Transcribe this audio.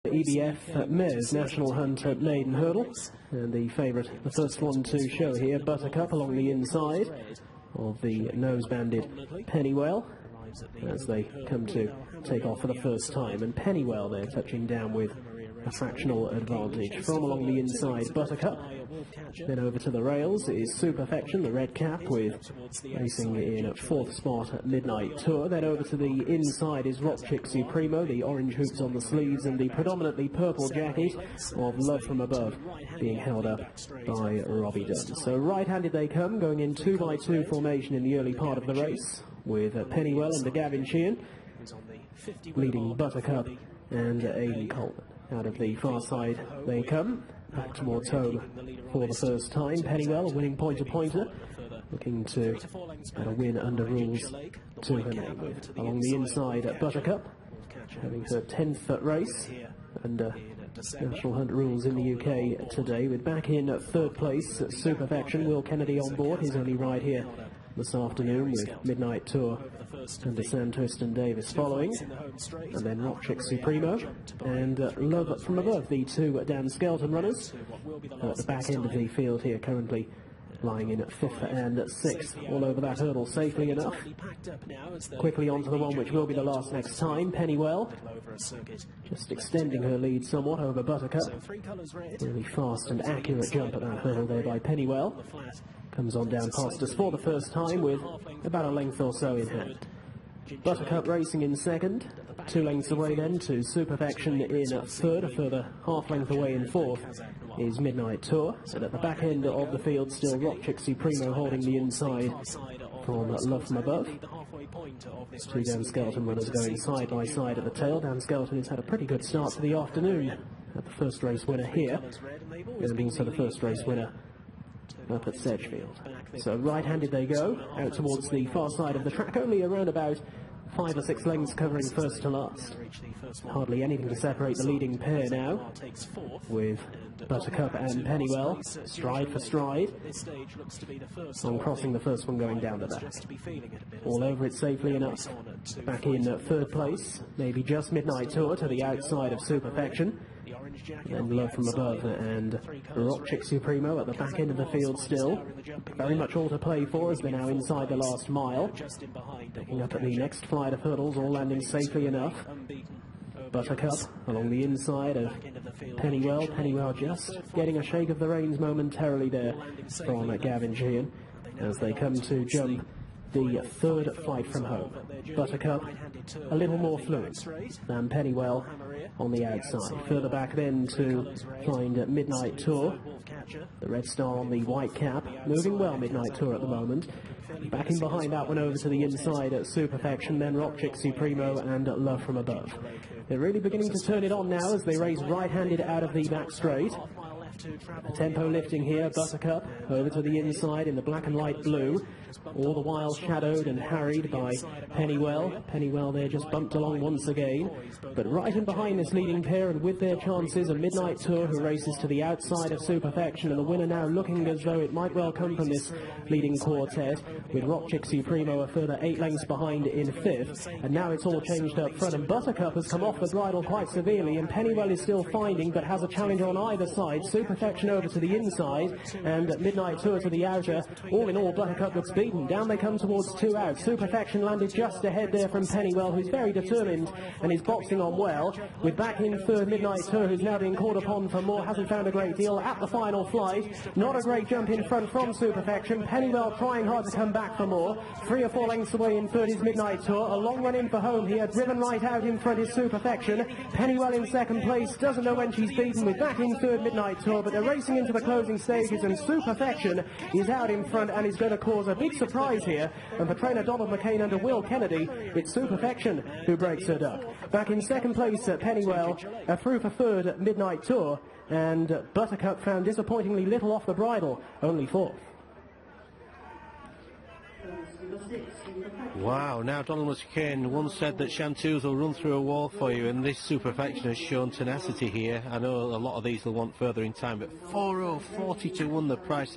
EBF Mares National Hunt Maiden Hurdle, and the favourite, the first one to show here, Buttercup along the inside of the nose-banded Pennywell as they come to take off for the first time. And Pennywell there touching down with a fractional advantage. From along the inside, Buttercup. Then over to the rails is Superfection, the red cap, with racing in at 4th spot at Midnight Tour. Then over to the inside is Rock Chick Supremo, the orange hoops on the sleeves and the predominantly purple jacket of Love From Above being held up by Robbie Dunn. So right-handed they come, going in 2x2 formation in the early part of the race, with Pennywell and Gavin Sheehan leading Buttercup and Aidan Coleman. Out of the far side they come, back towards home for the first time. Pennywell, a winning pointer, looking to get a win under rules to her name with. Along the inside, Buttercup, having her 10th race under National Hunt rules in the UK today, with back in 3rd place, Superfection, Will Kennedy on board, his only ride here this afternoon, with Midnight Tour under Sam Twiston Davis following, and then Rock Chick Supremo and Love From Above, the two Dan Skelton runners at the back end of the field here, currently lying in at 5th and 6th, all over that hurdle safely enough. Quickly onto the one which will be the last next time, Pennywell, just extending her lead somewhat over Buttercup. Really fast and accurate jump at that hurdle there by Pennywell. Comes on down past us for the first time with about a length or so in hand. Buttercup racing in 2nd, 2 lengths away then to Superfection in 3rd, a further half length away in 4th is Midnight Tour, and at the back end of the field still Rock Chick Supremo holding the inside from Love From Above. 2 Dan Skelton runners going side by side at the tail. Dan Skelton has had a pretty good start to the afternoon at the first race winner here, and being so the first race winner up at Sedgefield. So right-handed they go, out towards the far side of the track, only around about 5 or 6 lengths covering first to last. Hardly anything to separate the leading pair now, with Buttercup and Pennywell stride for stride, on crossing the first one going down the back. All over it safely enough. Back in 3rd place, maybe just Midnight Tour to the outside of Superfection. And Love From Above and Rock Chick Supremo at the back end of the field still. Very much all to play for as they're now inside the last mile. Picking up at the next flight of hurdles, all landing safely enough. Buttercup along the inside of Pennywell. Pennywell just getting a shake of the reins momentarily there from Gavin Sheehan as they come to jump the 3rd flight from home. Buttercup a little more fluid than Pennywell on the outside. Further back then to find Midnight Tour, the red star on the white cap, moving well Midnight Tour at the moment. Backing behind that one over to the inside at Superfection, then Rock Chick Supremo and Love From Above. They're really beginning to turn it on now as they race right-handed out of the back straight. A tempo lifting here, Buttercup over to the inside in the black and light blue, all the while shadowed and harried by Pennywell. Pennywell there just bumped along once again, but right in behind this leading pair and with their chances, a Midnight Tour who races to the outside of Superfection, and the winner now looking as though it might well come from this leading quartet, with Rock Chick Supremo a further 8 lengths behind in 5th, and now it's all changed up front, and Buttercup has come off the bridle quite severely, and Pennywell is still finding but has a challenger on either side. Superfection over to the inside and Midnight Tour to the outer. All in all, Buttercup looks beaten. Down they come towards 2 out. Superfection landed just ahead there from Pennywell, who's very determined and is boxing on well, with back in 3rd Midnight Tour, who's now being called upon for more, hasn't found a great deal at the final flight. Not a great jump in front from Superfection. Pennywell trying hard to come back for more. 3 or 4 lengths away in 3rd is Midnight Tour. A long run in for home here. Driven right out in front is Superfection. Pennywell in 2nd place. Doesn't know when she's beaten, with back in 3rd Midnight Tour, but they're racing into the closing stages, and Superfection is out in front and is going to cause a big surprise here. And for trainer Donald McCain under Will Kennedy, it's Superfection who breaks her duck. Back in 2nd place at Pennywell, through for 3rd Midnight Tour, and Buttercup found disappointingly little off the bridle, only 4th. Wow, now Donald McCain once said that Chanteuse will run through a wall for you, and this Superfection has shown tenacity here. I know a lot of these will want further in time, but 4:40 to 1 the price of